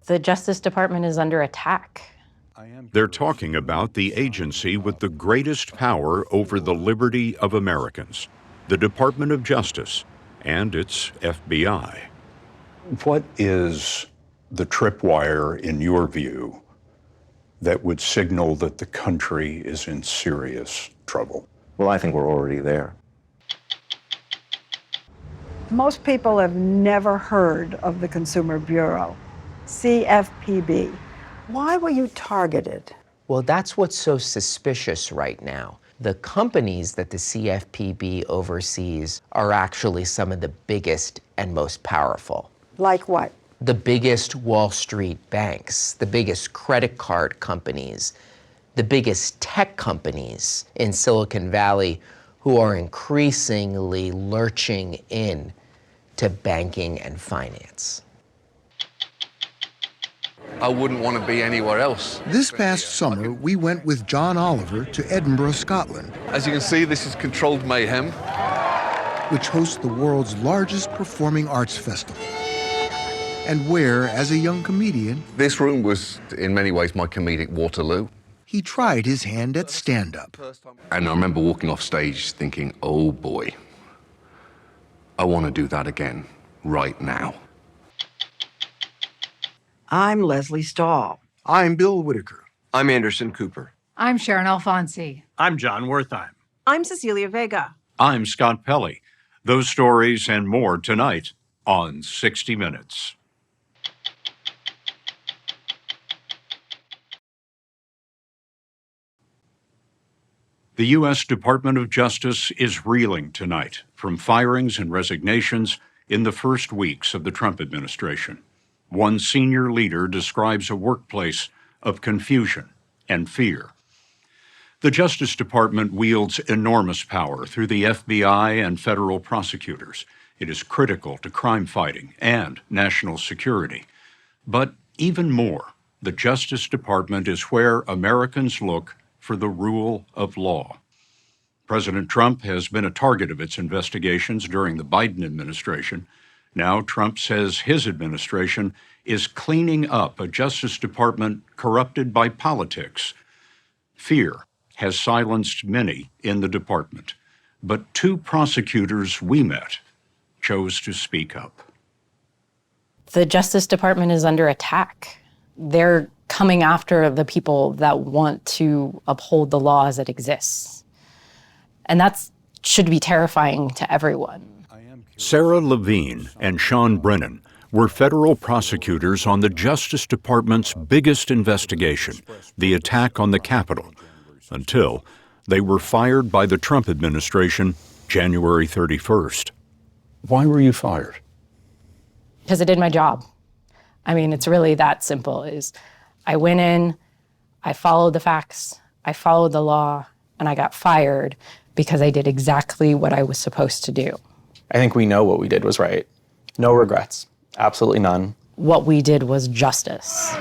The Justice Department is under attack. They're talking about the agency with the greatest power over the liberty of Americans, the Department of Justice and its FBI. What is the tripwire, in your view, that would signal that the country is in serious trouble? Well, I think we're already there. Most people have never heard of the Consumer Bureau, CFPB. Why were you targeted? Well, that's what's so suspicious right now. The companies that the CFPB oversees are actually some of the biggest and most powerful. Like what? The biggest Wall Street banks, the biggest credit card companies, the biggest tech companies in Silicon Valley who are increasingly lurching in to banking and finance. I wouldn't want to be anywhere else. This past summer, we went with John Oliver to Edinburgh, Scotland. As you can see, this is controlled mayhem, which hosts the world's largest performing arts festival. And where, as a young comedian, this room was, in many ways, my comedic Waterloo. He tried his hand at stand-up. And I remember walking off stage thinking, oh boy, I want to do that again, right now. I'm Leslie Stahl. I'm Bill Whitaker. I'm Anderson Cooper. I'm Sharon Alfonsi. I'm John Wertheim. I'm Cecilia Vega. I'm Scott Pelley. Those stories and more tonight on 60 Minutes. The U.S. Department of Justice is reeling tonight from firings and resignations in the first weeks of the Trump administration. One senior leader describes a workplace of confusion and fear. The Justice Department wields enormous power through the FBI and federal prosecutors. It is critical to crime fighting and national security. But even more, the Justice Department is where Americans look for the rule of law. President Trump has been a target of its investigations during the Biden administration. Now Trump says his administration is cleaning up a Justice Department corrupted by politics. Fear has silenced many in the department, but two prosecutors we met chose to speak up. The Justice Department is under attack. They're coming after the people that want to uphold the law as it exists. And that should be terrifying to everyone. Sarah Levine and Sean Brennan were federal prosecutors on the Justice Department's biggest investigation, the attack on the Capitol, until they were fired by the Trump administration January 31st. Why were you fired? Because I did my job. I mean, it's really that simple. I went in, I followed the facts, I followed the law, and I got fired because I did exactly what I was supposed to do. I think we know what we did was right. No regrets. Absolutely none. What we did was justice.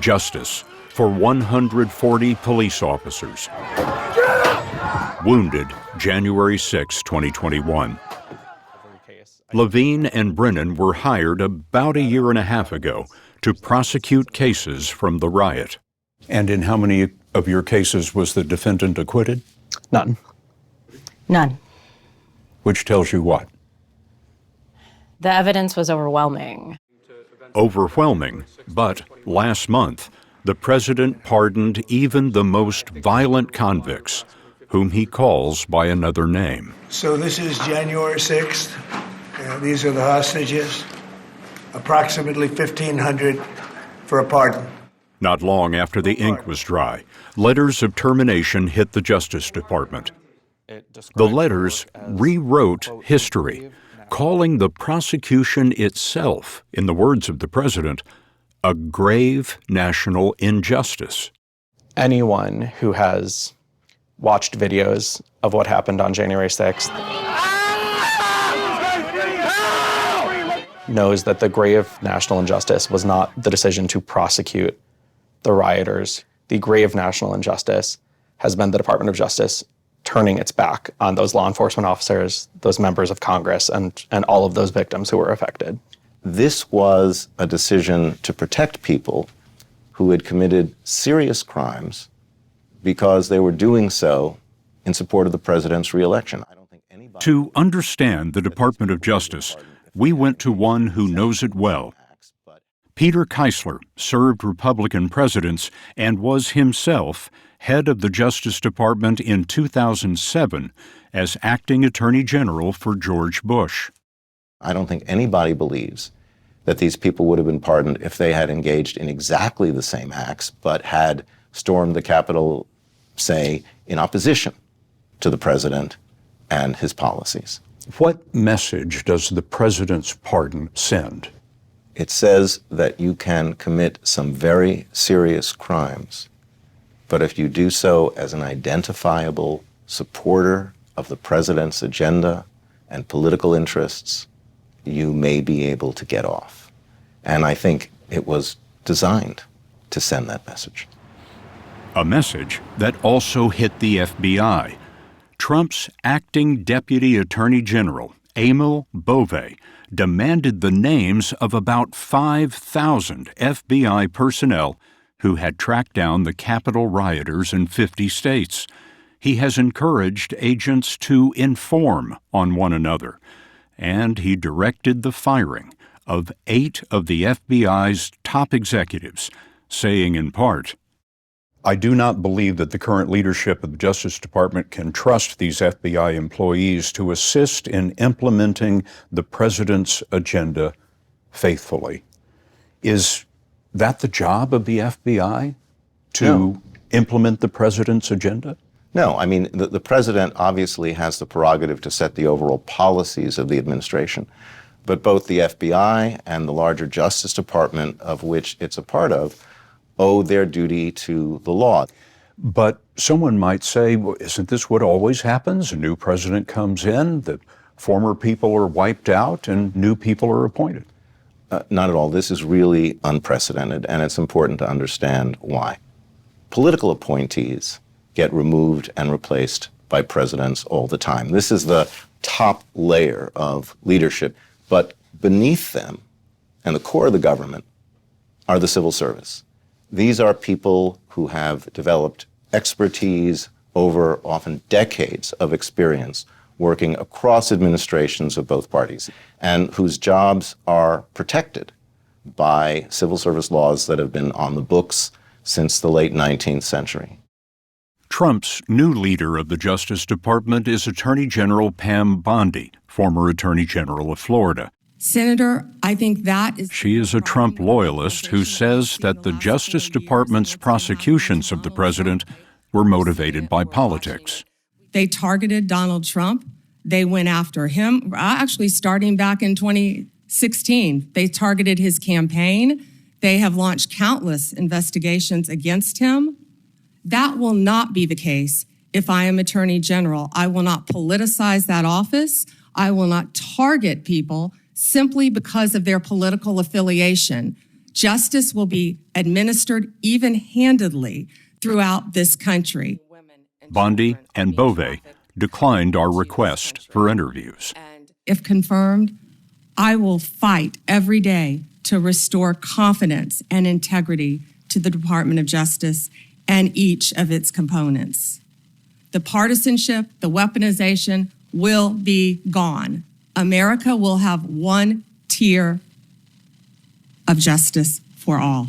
Justice for 140 police officers wounded January 6, 2021. Levine and Brennan were hired about a year and a half ago to prosecute cases from the riot. And in how many of your cases was the defendant acquitted? None. None. Which tells you what? The evidence was overwhelming. Overwhelming, but last month, the president pardoned even the most violent convicts, whom he calls by another name. So this is January 6th. These are the hostages. Approximately 1,500 for a pardon. Not long after the ink was dry, letters of termination hit the Justice Department. The letters rewrote history, calling the prosecution itself, in the words of the president, a grave national injustice. Anyone who has watched videos of what happened on January 6th knows that the grave national injustice was not the decision to prosecute the rioters. The grave national injustice has been the Department of Justice turning its back on those law enforcement officers, those members of Congress, and all of those victims who were affected. This was a decision to protect people who had committed serious crimes because they were doing so in support of the president's reelection. To understand the Department of Justice, we went to one who knows it well. Peter Keisler served Republican presidents and was himself head of the Justice Department in 2007 as acting Attorney General for George Bush. I don't think anybody believes that these people would have been pardoned if they had engaged in exactly the same acts, but had stormed the Capitol, say, in opposition to the president and his policies. What message does the president's pardon send? It says that you can commit some very serious crimes, but if you do so as an identifiable supporter of the president's agenda and political interests, you may be able to get off. And I think it was designed to send that message. A message that also hit the FBI. Trump's acting Deputy Attorney General, Emil Bove, demanded the names of about 5,000 FBI personnel who had tracked down the Capitol rioters in 50 states. He has encouraged agents to inform on one another, and he directed the firing of 8 of the FBI's top executives, saying in part, I do not believe that the current leadership of the Justice Department can trust these FBI employees to assist in implementing the president's agenda faithfully. Is that the job of the FBI, to implement the president's agenda? No, I mean, the president obviously has the prerogative to set the overall policies of the administration, but both the FBI and the larger Justice Department, of which it's a part of, owe their duty to the law. But someone might say, well, isn't this what always happens? A new president comes in, the former people are wiped out, and new people are appointed. Not at all. This is really unprecedented, and it's important to understand why. Political appointees get removed and replaced by presidents all the time. This is the top layer of leadership, but beneath them, and the core of the government, are the civil service. These are people who have developed expertise over often decades of experience working across administrations of both parties, and whose jobs are protected by civil service laws that have been on the books since the late 19th century. Trump's new leader of the Justice Department is Attorney General Pam Bondi, former Attorney General of Florida. Senator, I think that is... She is a Trump loyalist who says that the Justice Department's prosecutions of the president were motivated by politics. They targeted Donald Trump. They went after him, actually starting back in 2016. They targeted his campaign. They have launched countless investigations against him. That will not be the case if I am Attorney General. I will not politicize that office. I will not target people simply because of their political affiliation. Justice will be administered even-handedly throughout this country. Bondi and Bove declined our request for interviews. If confirmed, I will fight every day to restore confidence and integrity to the Department of Justice and each of its components. The partisanship, the weaponization will be gone. America will have one tier of justice for all.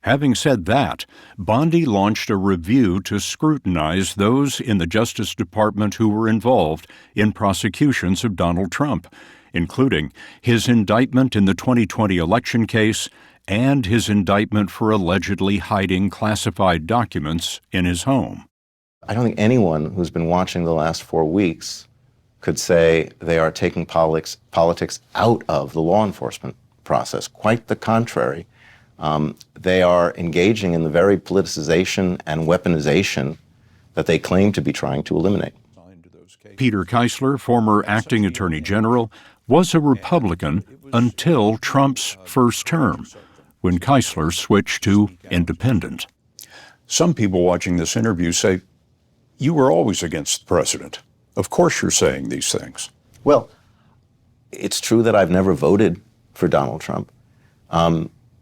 Having said that, Bondi launched a review to scrutinize those in the Justice Department who were involved in prosecutions of Donald Trump, including his indictment in the 2020 election case and his indictment for allegedly hiding classified documents in his home. I don't think anyone who's been watching the last 4 weeks could say they are taking politics out of the law enforcement process. Quite the contrary. They are engaging in the very politicization and weaponization that they claim to be trying to eliminate. Peter Keisler, former acting Attorney General, was a Republican until Trump's first term, when Keisler switched to independent. Some people watching this interview say, you were always against the president. Of course you're saying these things. Well, it's true that I've never voted for Donald Trump.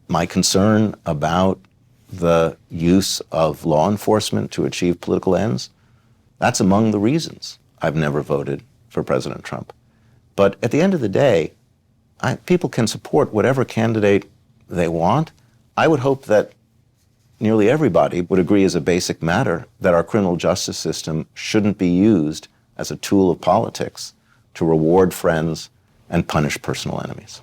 My concern about the use of law enforcement to achieve political ends, that's among the reasons I've never voted for President Trump. But at the end of the day, people can support whatever candidate they want. I would hope that nearly everybody would agree as a basic matter that our criminal justice system shouldn't be used as a tool of politics to reward friends and punish personal enemies.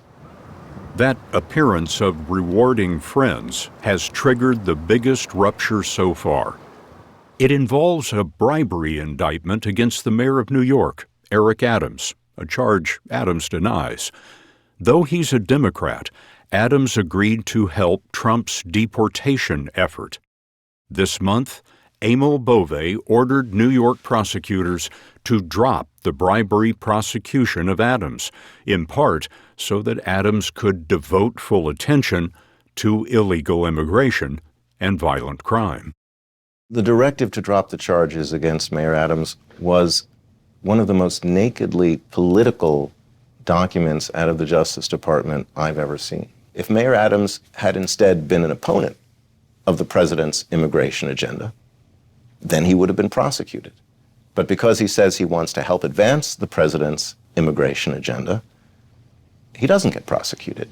That appearance of rewarding friends has triggered the biggest rupture so far. It involves a bribery indictment against the mayor of New York, Eric Adams, a charge Adams denies. Though he's a Democrat, Adams agreed to help Trump's deportation effort. This month, Emil Bove ordered New York prosecutors to drop the bribery prosecution of Adams, in part so that Adams could devote full attention to illegal immigration and violent crime. The directive to drop the charges against Mayor Adams was one of the most nakedly political documents out of the Justice Department I've ever seen. If Mayor Adams had instead been an opponent of the president's immigration agenda, then he would have been prosecuted. But because he says he wants to help advance the president's immigration agenda, he doesn't get prosecuted.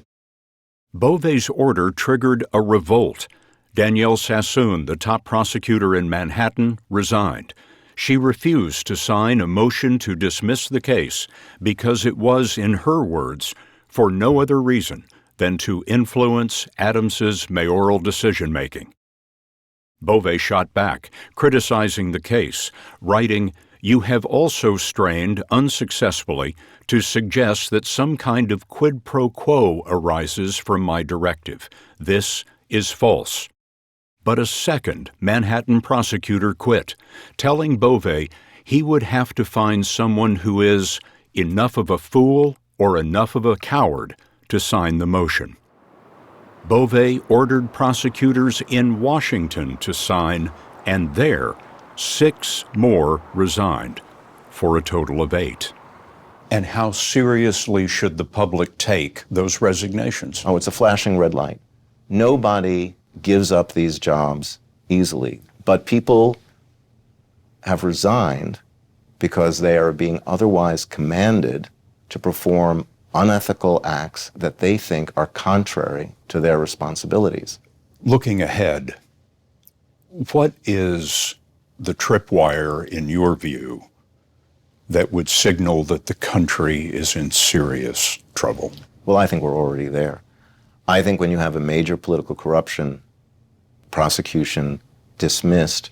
Bove's order triggered a revolt. Danielle Sassoon, the top prosecutor in Manhattan, resigned. She refused to sign a motion to dismiss the case because it was, in her words, for no other reason than to influence Adams's mayoral decision-making. Bove shot back, criticizing the case, writing, "You have also strained unsuccessfully to suggest that some kind of quid pro quo arises from my directive. This is false." But a second Manhattan prosecutor quit, telling Bove he would have to find someone who is enough of a fool or enough of a coward to sign the motion. Bove ordered prosecutors in Washington to sign, and there, 6 more resigned, for a total of 8. And how seriously should the public take those resignations? Oh, it's a flashing red light. Nobody gives up these jobs easily, but people have resigned because they are being otherwise commanded to perform unethical acts that they think are contrary to their responsibilities. Looking ahead, what is the tripwire, in your view, that would signal that the country is in serious trouble? Well, I think we're already there. I think when you have a major political corruption prosecution dismissed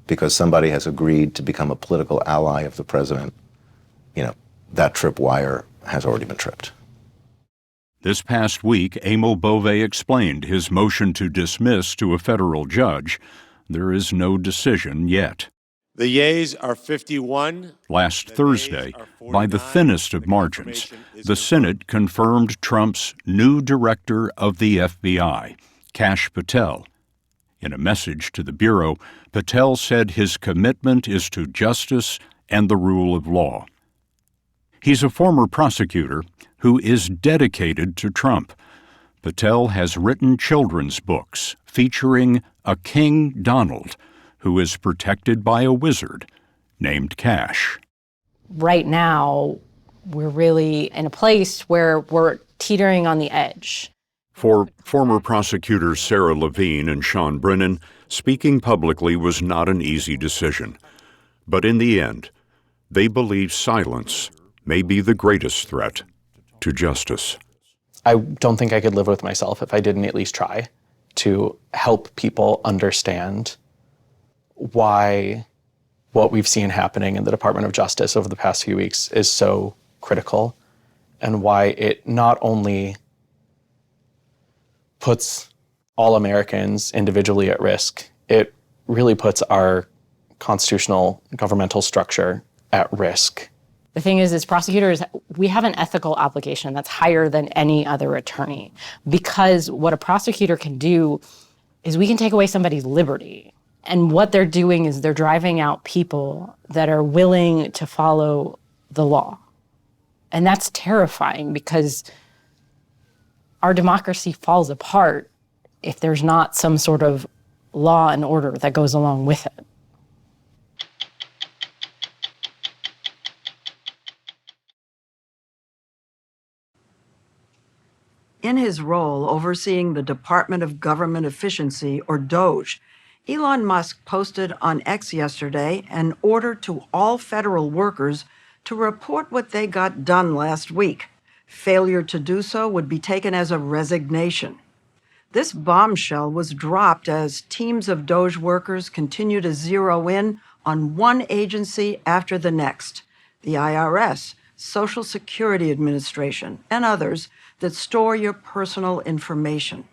because somebody has agreed to become a political ally of the president, that tripwire has already been tripped. This past week, Emil Bove explained his motion to dismiss to a federal judge. There is no decision yet. The yeas are 51. Last Thursday, by the thinnest of margins, the Senate confirmed Trump's new director of the FBI, Kash Patel. In a message to the Bureau, Patel said his commitment is to justice and the rule of law. He's a former prosecutor who is dedicated to Trump. Patel has written children's books featuring a King Donald who is protected by a wizard named Kash. Right now, we're really in a place where we're teetering on the edge. For former prosecutors Sarah Levine and Sean Brennan, speaking publicly was not an easy decision. But in the end, they believe silence may be the greatest threat to justice. I don't think I could live with myself if I didn't at least try to help people understand why what we've seen happening in the Department of Justice over the past few weeks is so critical, and why it not only puts all Americans individually at risk, it really puts our constitutional governmental structure at risk. The thing is, as prosecutors, we have an ethical obligation that's higher than any other attorney, because what a prosecutor can do is we can take away somebody's liberty. And what they're doing is they're driving out people that are willing to follow the law. And that's terrifying, because our democracy falls apart if there's not some sort of law and order that goes along with it. In his role overseeing the Department of Government Efficiency, or DOGE, Elon Musk posted on X yesterday an order to all federal workers to report what they got done last week. Failure to do so would be taken as a resignation. This bombshell was dropped as teams of DOGE workers continue to zero in on one agency after the next, the IRS, Social Security Administration, and others that store your personal information.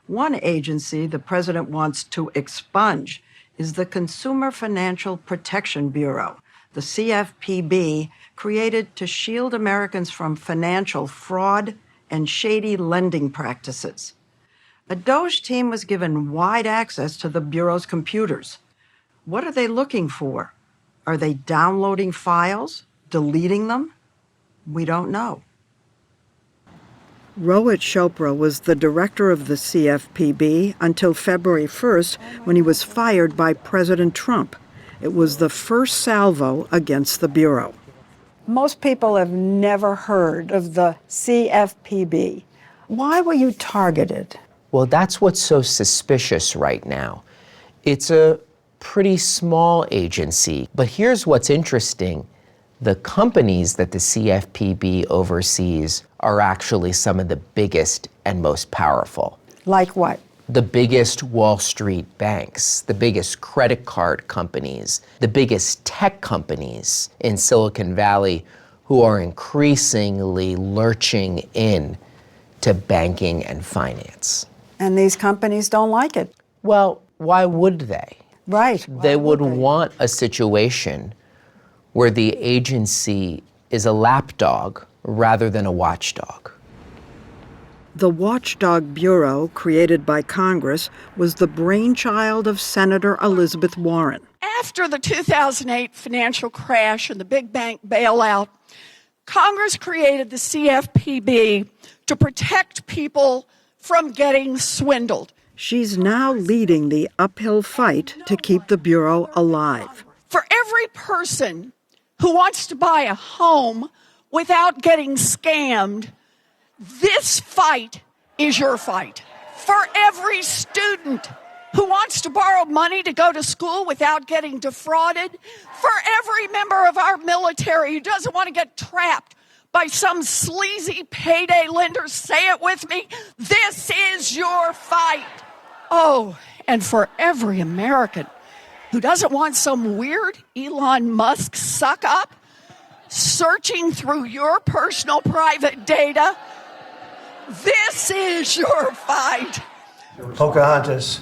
One agency the president wants to expunge is the Consumer Financial Protection Bureau, the CFPB, created to shield Americans from financial fraud and shady lending practices. A DOGE team was given wide access to the Bureau's computers. What are they looking for? Are they downloading files, deleting them? We don't know. Rohit Chopra was the director of the CFPB until February 1st, when he was fired by President Trump. It was the first salvo against the Bureau. Most people have never heard of the CFPB. Why were you targeted? Well, that's what's so suspicious right now. It's a pretty small agency, but here's what's interesting. The companies that the CFPB oversees are actually some of the biggest and most powerful. Like what? The biggest Wall Street banks, the biggest credit card companies, the biggest tech companies in Silicon Valley who are increasingly lurching in to banking and finance. And these companies don't like it. Well, why would they? Right. They would want a situation where the agency is a lapdog rather than a watchdog. The Watchdog Bureau, created by Congress, was the brainchild of Senator Elizabeth Warren. After the 2008 financial crash and the big bank bailout, Congress created the CFPB to protect people from getting swindled. She's now leading the uphill fight to keep the Bureau alive. For every person who wants to buy a home without getting scammed, this fight is your fight. For every student who wants to borrow money to go to school without getting defrauded, for every member of our military who doesn't want to get trapped by some sleazy payday lender, say it with me, this is your fight. Oh, and for every American who doesn't want some weird Elon Musk suck up searching through your personal private data, this is your fight. Pocahontas,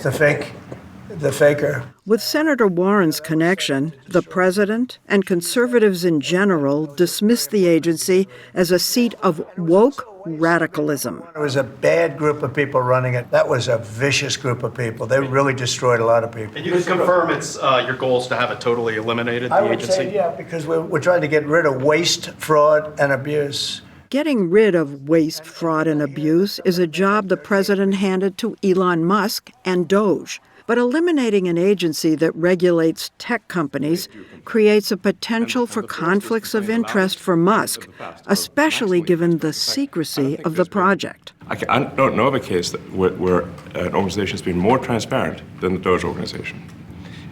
the faker. With Senator Warren's connection, the president and conservatives in general dismissed the agency as a seat of woke radicalism. It was a bad group of people running it. That was a vicious group of people. They really destroyed a lot of people. And you can confirm it's your goal is to have it totally eliminated, the I would agency? say, yeah, because we're trying to get rid of waste, fraud, and abuse. Getting rid of waste, fraud, and abuse is a job the president handed to Elon Musk and DOGE. But eliminating an agency that regulates tech companies creates a potential for conflicts of interest for Musk, especially given the secrecy of the project. I don't know of a case where an organization has been more transparent than the DOGE organization.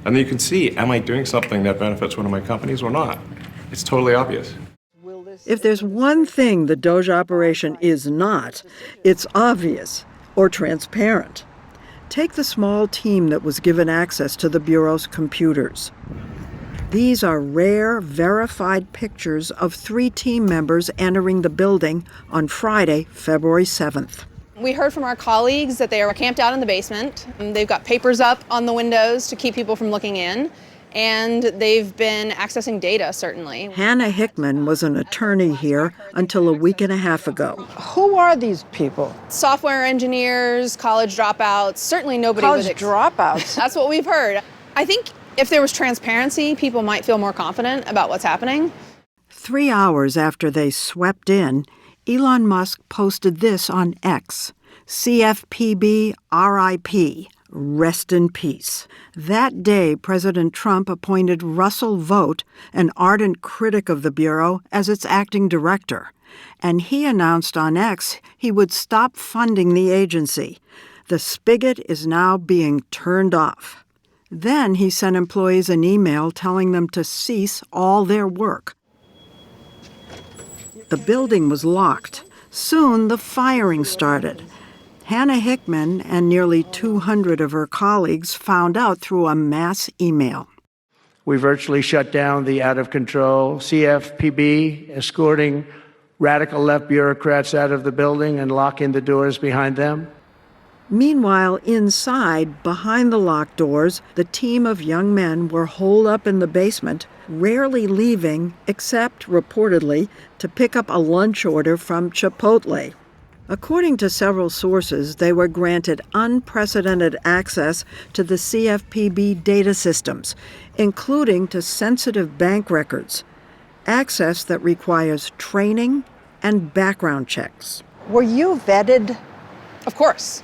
And then you can see, am I doing something that benefits one of my companies or not? It's totally obvious. If there's one thing the DOGE operation is not, it's obvious or transparent. Take the small team that was given access to the Bureau's computers. These are rare, verified pictures of 3 team members entering the building on Friday, February 7th. We heard from our colleagues that they are camped out in the basement. They've got papers up on the windows to keep people from looking in, and they've been accessing data, certainly. Hannah Hickman was an attorney here until a week and a half ago. Who are these people? Software engineers, college dropouts, certainly nobody College dropouts? That's what we've heard. I think if there was transparency, people might feel more confident about what's happening. 3 hours after they swept in, Elon Musk posted this on X, CFPB RIP, rest in peace. That day, President Trump appointed Russell Vogt, an ardent critic of the Bureau, as its acting director. And he announced on X he would stop funding the agency. The spigot is now being turned off. Then he sent employees an email telling them to cease all their work. The building was locked. Soon the firing started. Hannah Hickman and nearly 200 of her colleagues found out through a mass email. We virtually shut down the out-of-control CFPB, escorting radical left bureaucrats out of the building and locking the doors behind them. Meanwhile, inside, behind the locked doors, the team of young men were holed up in the basement, rarely leaving, except, reportedly, to pick up a lunch order from Chipotle. According to several sources, they were granted unprecedented access to the CFPB data systems, including to sensitive bank records, access that requires training and background checks. Were you vetted? Of course.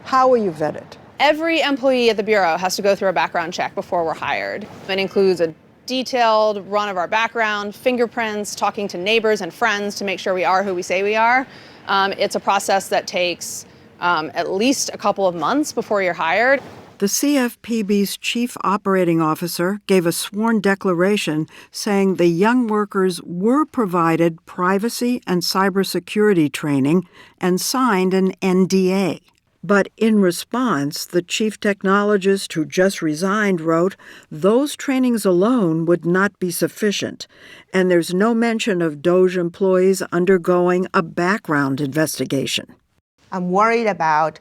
How were you vetted? Every employee at the Bureau has to go through a background check before we're hired. It includes a detailed run of our background, fingerprints, talking to neighbors and friends to make sure we are who we say we are. It's a process that takes at least a couple of months before you're hired. The CFPB's chief operating officer gave a sworn declaration saying the young workers were provided privacy and cybersecurity training and signed an NDA. But in response, the chief technologist who just resigned wrote, those trainings alone would not be sufficient, and there's no mention of DOGE employees undergoing a background investigation. I'm worried about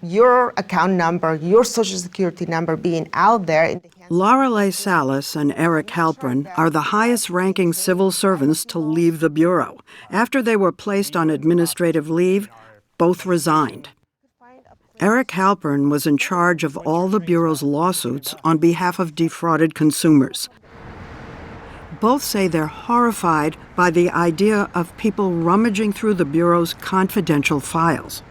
your account number, your social security number being out there. Lorelei Salas and Eric Halpern are the highest-ranking civil servants to leave the Bureau. After they were placed on administrative leave, both resigned. Eric Halpern was in charge of all the Bureau's lawsuits on behalf of defrauded consumers. Both say they're horrified by the idea of people rummaging through the Bureau's confidential files.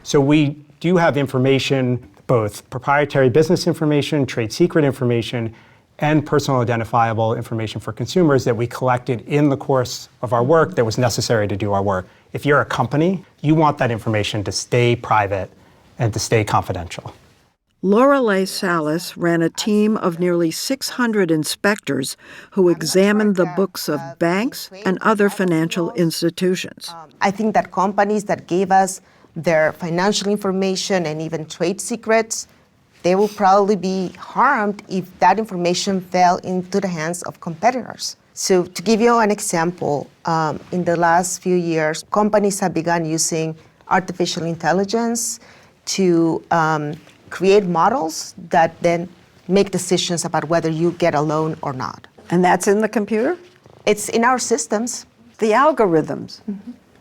So we do have information, both proprietary business information, trade secret information, and personal identifiable information for consumers that we collected in the course of our work that was necessary to do our work. If you're a company, you want that information to stay private and to stay confidential. Lorelei Salas ran a team of nearly 600 inspectors who examined the books of banks and other financial institutions. I think that companies that gave us their financial information and even trade secrets, they will probably be harmed if that information fell into the hands of competitors. So to give you an example, in the last few years, companies have begun using artificial intelligence to create models that then make decisions about whether you get a loan or not. And that's in the computer? It's in our systems. The algorithms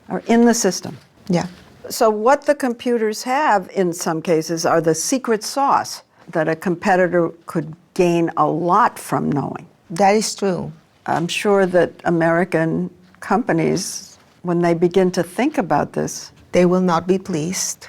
are in the system. Yeah. So what the computers have in some cases are the secret sauce that a competitor could gain a lot from knowing. That is true. I'm sure that American companies, when they begin to think about this, they will not be pleased.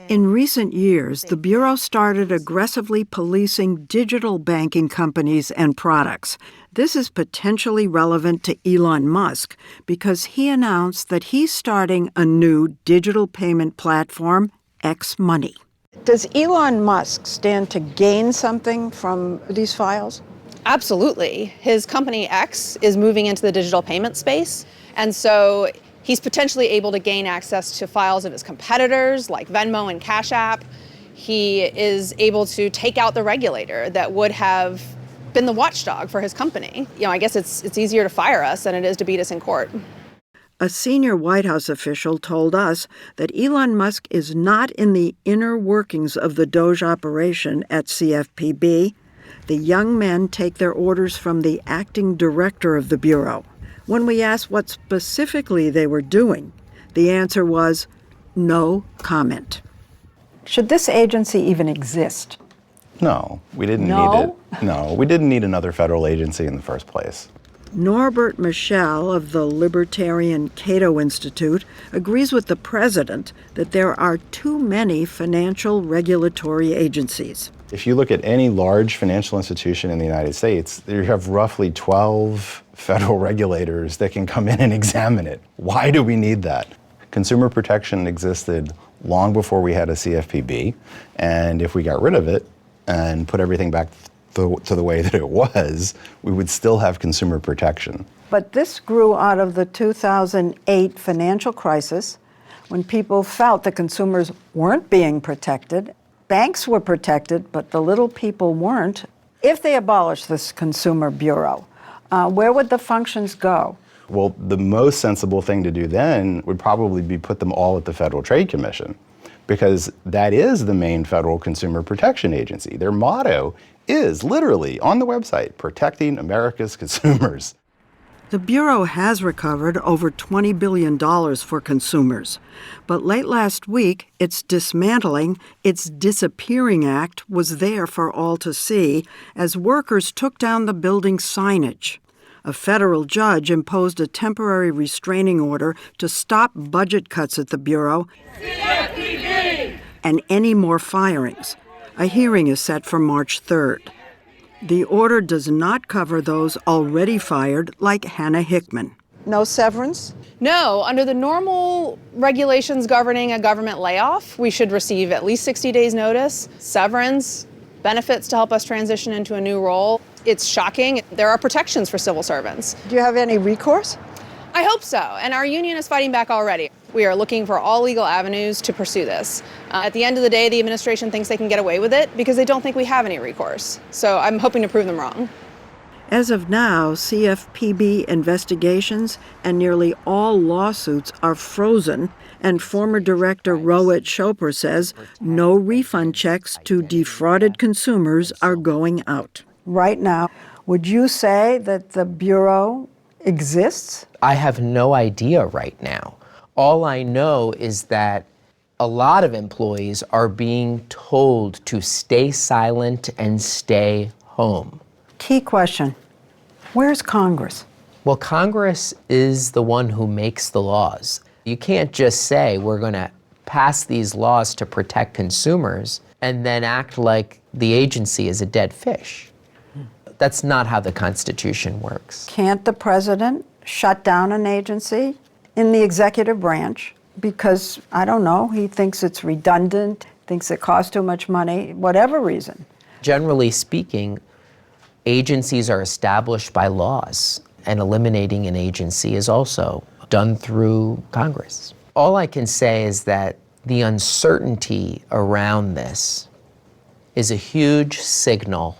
In recent years, the Bureau started aggressively policing digital banking companies and products. This is potentially relevant to Elon Musk because he announced that he's starting a new digital payment platform, X Money. Does Elon Musk stand to gain something from these files? Absolutely. His company X is moving into the digital payment space, and so he's potentially able to gain access to files of his competitors like Venmo and Cash App. He is able to take out the regulator that would have been the watchdog for his company. I guess it's easier to fire us than it is to beat us in court. A senior White House official told us that Elon Musk is not in the inner workings of the DOGE operation at CFPB. The young men take their orders from the acting director of the Bureau. When we asked what specifically they were doing, the answer was no comment. Should this agency even exist? No, we didn't need it. No, we didn't need another federal agency in the first place. Norbert Michel of the Libertarian Cato Institute agrees with the president that there are too many financial regulatory agencies. If you look at any large financial institution in the United States, you have roughly 12 federal regulators that can come in and examine it. Why do we need that? Consumer protection existed long before we had a CFPB, and if we got rid of it and put everything back to the way that it was, we would still have consumer protection. But this grew out of the 2008 financial crisis, when people felt that consumers weren't being protected. Banks were protected, but the little people weren't. If they abolished this Consumer Bureau, where would the functions go? Well, the most sensible thing to do then would probably be put them all at the Federal Trade Commission, because that is the main federal consumer protection agency. Their motto is literally on the website, protecting America's consumers. The Bureau has recovered over $20 billion for consumers. But late last week, its dismantling, its disappearing act was there for all to see as workers took down the building's signage. A federal judge imposed a temporary restraining order to stop budget cuts at the Bureau CFPB! And any more firings. A hearing is set for March 3rd. The order does not cover those already fired, like Hannah Hickman. No severance? No, under the normal regulations governing a government layoff, we should receive at least 60 days notice, severance, benefits to help us transition into a new role. It's shocking. There are protections for civil servants. Do you have any recourse? I hope so, and our union is fighting back already. We are looking for all legal avenues to pursue this. At the end of the day, the administration thinks they can get away with it because they don't think we have any recourse. So I'm hoping to prove them wrong. As of now, CFPB investigations and nearly all lawsuits are frozen, and former director Rohit Chopra says no refund checks to defrauded consumers are going out. Right now, would you say that the Bureau exists? I have no idea right now. All I know is that a lot of employees are being told to stay silent and stay home. Key question, where's Congress? Well, Congress is the one who makes the laws. You can't just say we're going to pass these laws to protect consumers and then act like the agency is a dead fish. That's not how the Constitution works. Can't the president shut down an agency in the executive branch because, I don't know, he thinks it's redundant, thinks it costs too much money, whatever reason? Generally speaking, agencies are established by laws, and eliminating an agency is also done through Congress. All I can say is that the uncertainty around this is a huge signal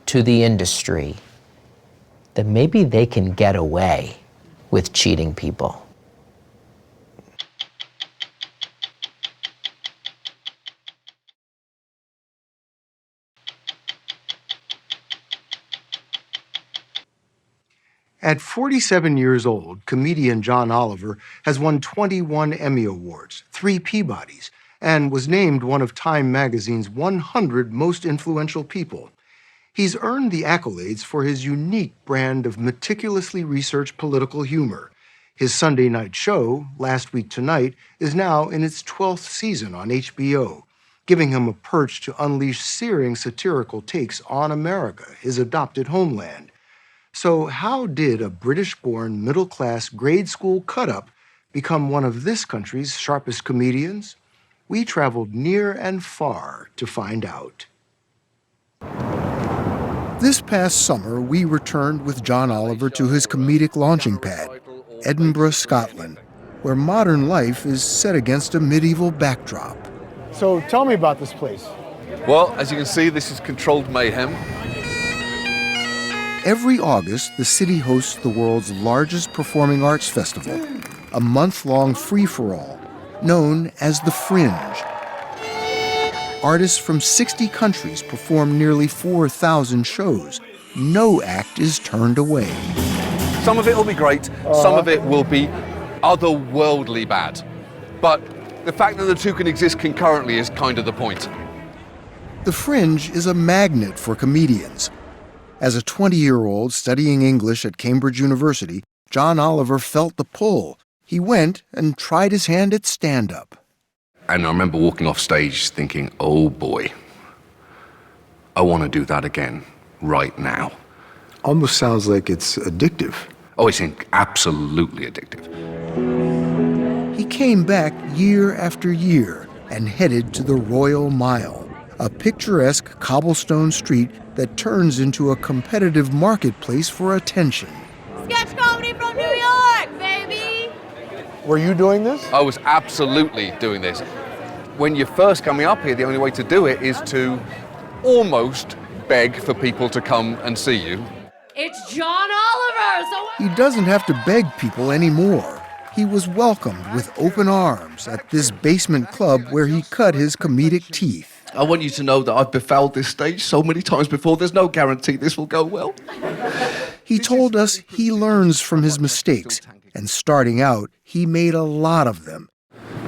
to the industry that maybe they can get away with cheating people. At 47 years old, comedian John Oliver has won 21 Emmy Awards, 3 Peabodys, and was named one of Time magazine's 100 most influential people. He's earned the accolades for his unique brand of meticulously researched political humor. His Sunday night show, Last Week Tonight, is now in its 12th season on HBO, giving him a perch to unleash searing satirical takes on America, his adopted homeland. So how did a British-born, middle-class, grade school cut-up become one of this country's sharpest comedians? We traveled near and far to find out. This past summer, we returned with John Oliver to his comedic launching pad, Edinburgh, Scotland, where modern life is set against a medieval backdrop. So tell me about this place. Well, as you can see, this is controlled mayhem. Every August, the city hosts the world's largest performing arts festival, a month-long free-for-all known as the Fringe. Artists from 60 countries perform nearly 4,000 shows. No act is turned away. Some of it will be great, some of it will be otherworldly bad. But the fact that the two can exist concurrently is kind of the point. The Fringe is a magnet for comedians. As a 20-year-old studying English at Cambridge University, John Oliver felt the pull. He went and tried his hand at stand-up. And I remember walking off stage thinking, oh boy, I want to do that again, right now. Almost sounds like it's addictive. Oh, it's absolutely addictive. He came back year after year and headed to the Royal Mile, a picturesque cobblestone street that turns into a competitive marketplace for attention. Sketch comedy from New York, baby! Were you doing this? I was absolutely doing this. When you're first coming up here, the only way to do it is to almost beg for people to come and see you. It's John Oliver! He doesn't have to beg people anymore. He was welcomed with open arms at this basement club where he cut his comedic teeth. I want you to know that I've befouled this stage so many times before, there's no guarantee this will go well. He told us he learns from his mistakes, and starting out, he made a lot of them.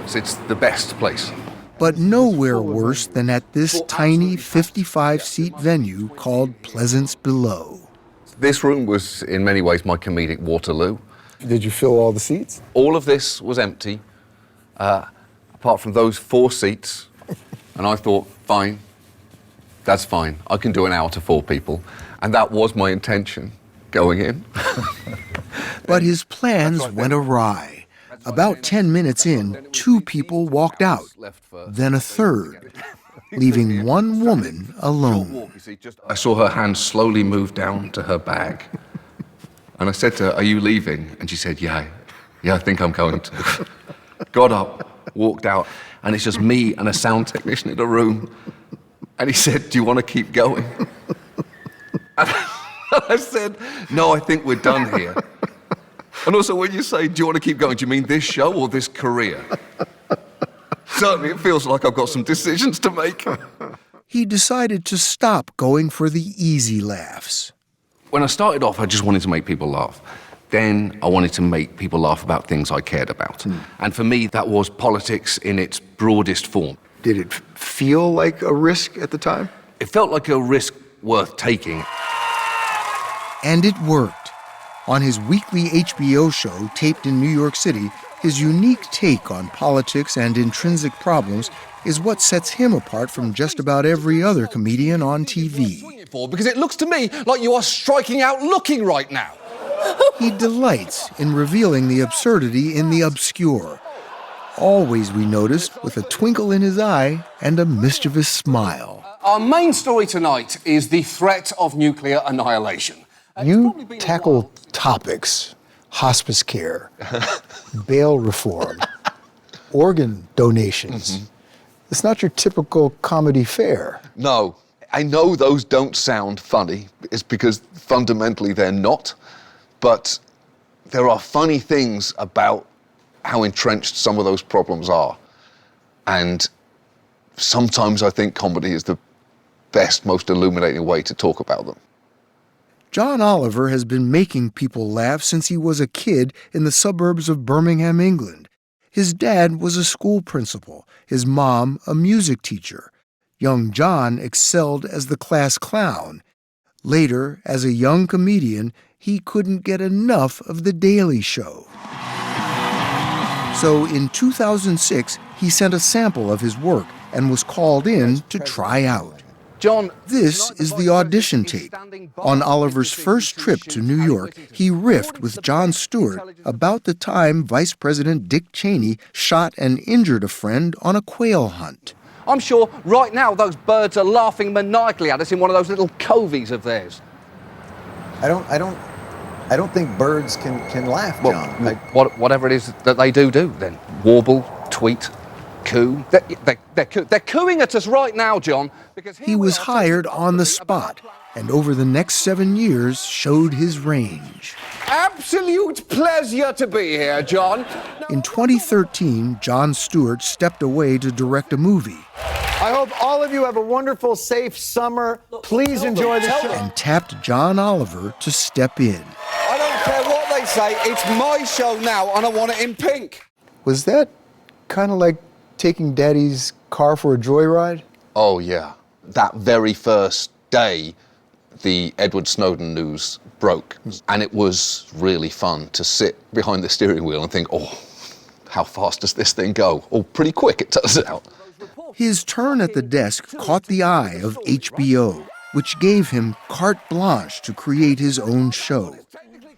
It's the best place. But nowhere worse than at this tiny 55-seat venue called Pleasance Below. This room was, in many ways, my comedic Waterloo. Did you fill all the seats? All of this was empty, apart from those 4 seats. And I thought, fine, that's fine. I can do an hour to 4 people. And that was my intention going in. But his plans went awry. About 10 minutes in, 2 people walked out, then a third, leaving one woman alone. I saw her hand slowly move down to her bag. And I said to her, are you leaving? And she said, yeah, I think I'm going to. Got up, walked out, and it's just me and a sound technician in the room. And he said, do you want to keep going? And I said, no, I think we're done here. And also, when you say, do you want to keep going, do you mean this show or this career? Certainly, it feels like I've got some decisions to make. He decided to stop going for the easy laughs. When I started off, I just wanted to make people laugh. Then I wanted to make people laugh about things I cared about. And for me, that was politics in its broadest form. Did it feel like a risk at the time? It felt like a risk worth taking. And it worked. On his weekly HBO show, taped in New York City, his unique take on politics and intrinsic problems is what sets him apart from just about every other comedian on TV. Because it looks to me like you are striking out looking right now. He delights in revealing the absurdity in the obscure. Always, we noticed, with a twinkle in his eye and a mischievous smile. Our main story tonight is the threat of nuclear annihilation. You tackle topics, hospice care, bail reform, organ donations. It's not your typical comedy fare. No, I know those don't sound funny. It's because fundamentally they're not. But there are funny things about how entrenched some of those problems are. And sometimes I think comedy is the best, most illuminating way to talk about them. John Oliver has been making people laugh since he was a kid in the suburbs of Birmingham, England. His dad was a school principal, his mom a music teacher. Young John excelled as the class clown. Later, as a young comedian, he couldn't get enough of The Daily Show. So in 2006, he sent a sample of his work and was called in to try out. John, this is the audition tape. On Oliver's first trip to New York, he riffed with Jon Stewart about the time Vice President Dick Cheney shot and injured a friend on a quail hunt. I'm sure right now those birds are laughing maniacally at us in one of those little coveys of theirs. I don't think birds can laugh, John. Well, whatever it is that they do then. Warble, tweet, coo. They're cooing at us right now, John. Because he was hired on the spot, and over the next 7 years showed his range. Absolute pleasure to be here, John. In 2013, Jon Stewart stepped away to direct a movie. I hope all of you have a wonderful, safe summer. Please enjoy the show. And tapped John Oliver to step in. I don't care what they say, it's my show now, and I want it in pink. Was that kind of like taking Daddy's car for a joyride? Oh, yeah. That very first day, the Edward Snowden news broke, and it was really fun to sit behind the steering wheel and think, oh, how fast does this thing go? Oh, pretty quick, it turns out. His turn at the desk caught the eye of HBO, which gave him carte blanche to create his own show.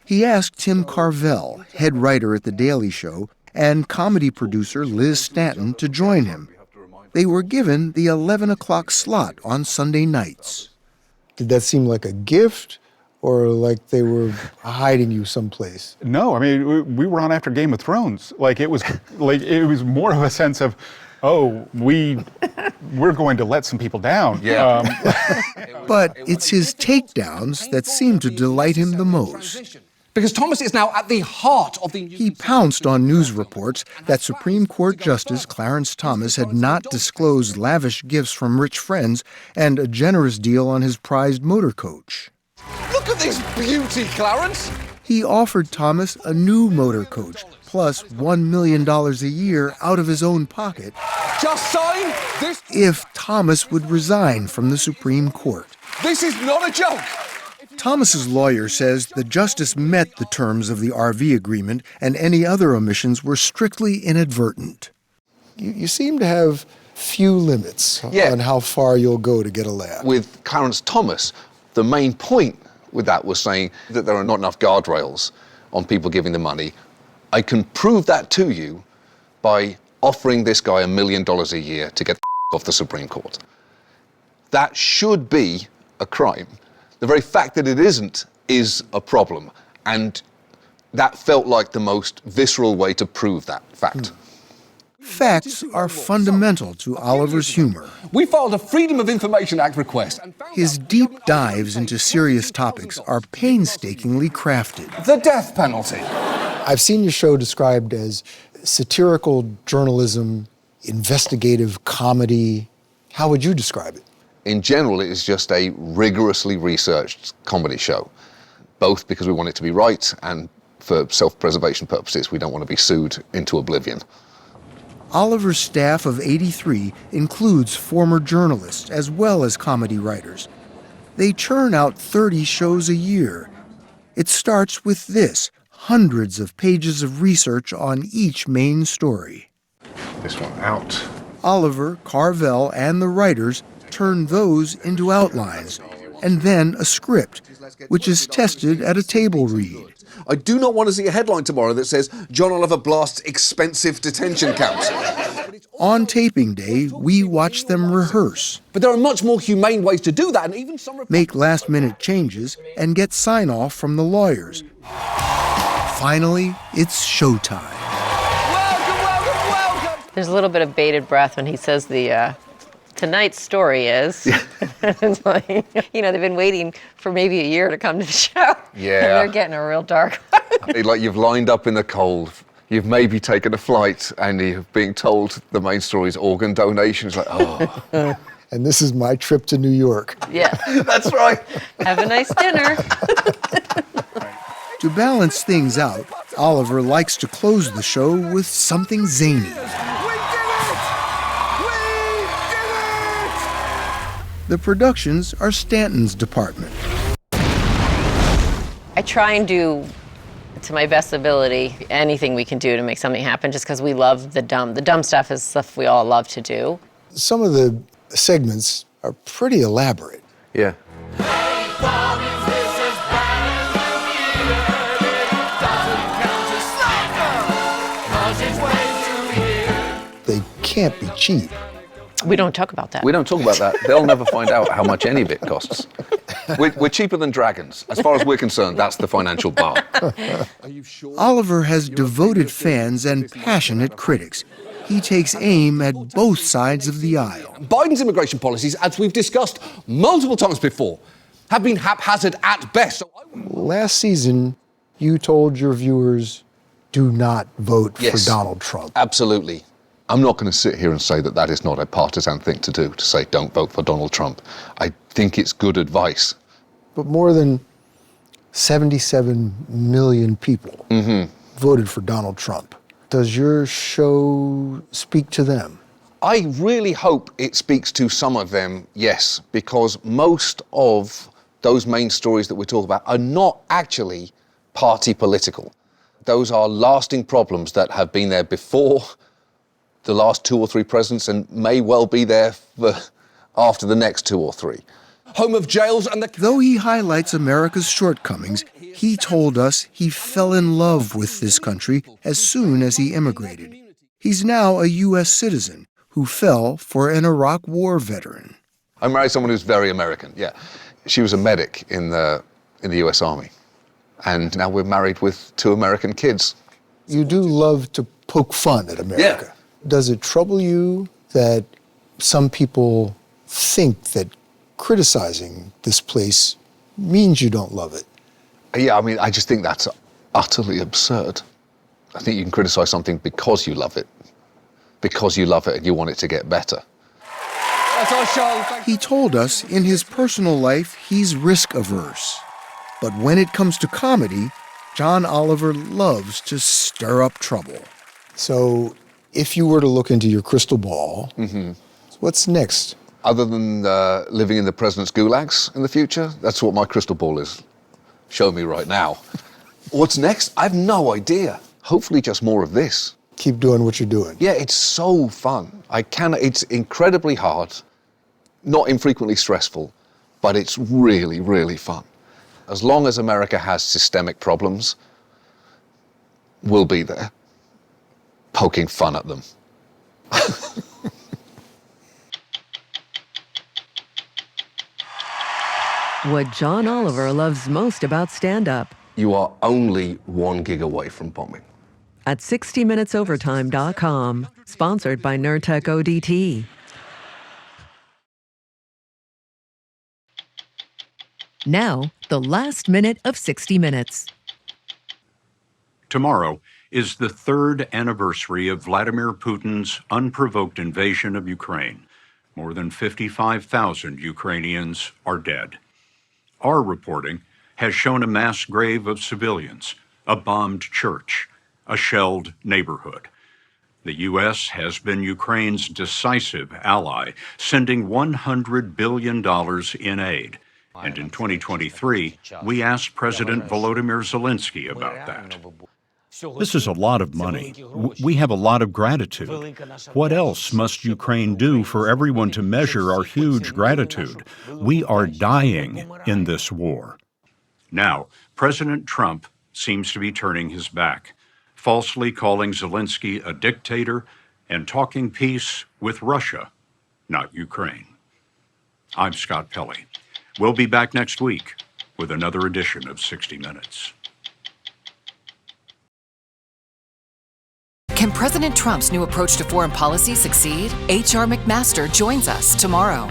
He asked Tim Carvell, head writer at The Daily Show, and comedy producer Liz Stanton to join him. They were given the 11 o'clock slot on Sunday nights. Did that seem like a gift or like they were hiding you someplace? No, I mean, we were on after Game of Thrones. It was more of a sense of, oh, we're going to let some people down. Yeah. But it's his takedowns that seem to delight him the most. Because Thomas is now at the heart of the... He pounced on news reports that Supreme Court Justice Clarence Thomas had not disclosed lavish gifts from rich friends and a generous deal on his prized motor coach. Look at this beauty, Clarence! He offered Thomas a new motor coach, plus $1 million a year out of his own pocket. Just sign this... If Thomas would resign from the Supreme Court. This is not a joke! Thomas's lawyer says the justice met the terms of the RV agreement and any other omissions were strictly inadvertent. You seem to have few limits on how far you'll go to get a laugh. With Clarence Thomas, the main point with that was saying that there are not enough guardrails on people giving the money. I can prove that to you by offering this guy $1 million a year to get off the Supreme Court. That should be a crime. The very fact that it isn't is a problem, and that felt like the most visceral way to prove that fact. Facts are fundamental to Oliver's humor. We filed a Freedom of Information Act request. His deep dives into serious topics are painstakingly crafted. The death penalty. I've seen your show described as satirical journalism, investigative comedy. How would you describe it? In general, it is just a rigorously researched comedy show, both because we want it to be right and for self-preservation purposes. We don't want to be sued into oblivion. Oliver's staff of 83 includes former journalists as well as comedy writers. They churn out 30 shows a year. It starts with this, hundreds of pages of research on each main story. This one out. Oliver, Carvell, and the writers turn those into outlines, and then a script, which is tested at a table read. I do not want to see a headline tomorrow that says, John Oliver blasts expensive detention camps. On taping day, we watch them rehearse. But there are much more humane ways to do that, and even some... Make last-minute changes and get sign-off from the lawyers. Finally, it's showtime. Welcome! There's a little bit of bated breath when he says tonight's story is, it's like, they've been waiting for maybe a year to come to the show. Yeah. And they're getting a real dark one. Like you've lined up in the cold, you've maybe taken a flight, and you're being told the main story is organ donation. It's like, oh. And this is my trip to New York. Yeah. That's right. Have a nice dinner. To balance things out, Oliver likes to close the show with something zany. The productions are Stanton's department. I try and do, to my best ability, anything we can do to make something happen, just because we love the dumb. The dumb stuff is stuff we all love to do. Some of the segments are pretty elaborate. Yeah. They can't be cheap. We don't talk about that. We don't talk about that. They'll never find out how much any of it costs. We're cheaper than dragons. As far as we're concerned, that's the financial bar. Oliver has devoted fans and passionate critics. He takes aim at both sides of the aisle. Biden's immigration policies, as we've discussed multiple times before, have been haphazard at best. Last season, you told your viewers, do not vote for Donald Trump. Absolutely. I'm not going to sit here and say that that is not a partisan thing to do, to say don't vote for Donald Trump. I think it's good advice. But more than 77 million people voted for Donald Trump. Does your show speak to them? I really hope it speaks to some of them, yes, because most of those main stories that we talk about are not actually party political. Those are lasting problems that have been there before the last 2 or 3 presidents and may well be there for after the next 2 or 3. Home of jails and Though he highlights America's shortcomings, he told us he fell in love with this country as soon as he immigrated. He's now a U.S. citizen who fell for an Iraq War veteran. I married someone who's very American, yeah. She was a medic in the U.S. Army. And now we're married with 2 American kids. You do love to poke fun at America. Yeah. Does it trouble you that some people think that criticizing this place means you don't love it? Yeah, I mean, I just think that's utterly absurd. I think you can criticize something because you love it. Because you love it and you want it to get better. He told us in his personal life he's risk averse. But when it comes to comedy, John Oliver loves to stir up trouble. So if you were to look into your crystal ball, what's next? Other than living in the president's gulags in the future, that's what my crystal ball is showing me right now. What's next? I have no idea. Hopefully just more of this. Keep doing what you're doing. Yeah, it's so fun. It's incredibly hard, not infrequently stressful, but it's really, really fun. As long as America has systemic problems, we'll be there, poking fun at them. What John Oliver loves most about stand-up. You are only 1 gig away from bombing. At 60minutesovertime.com, sponsored by Nurtec ODT. Now, the last minute of 60 Minutes. Tomorrow is the 3rd anniversary of Vladimir Putin's unprovoked invasion of Ukraine. More than 55,000 Ukrainians are dead. Our reporting has shown a mass grave of civilians, a bombed church, a shelled neighborhood. The U.S. has been Ukraine's decisive ally, sending $100 billion in aid. And in 2023, we asked President Volodymyr Zelensky about that. This is a lot of money. We have a lot of gratitude. What else must Ukraine do for everyone to measure our huge gratitude? We are dying in this war. Now, President Trump seems to be turning his back, falsely calling Zelensky a dictator and talking peace with Russia, not Ukraine. I'm Scott Pelley. We'll be back next week with another edition of 60 Minutes. Can President Trump's new approach to foreign policy succeed? H.R. McMaster joins us tomorrow.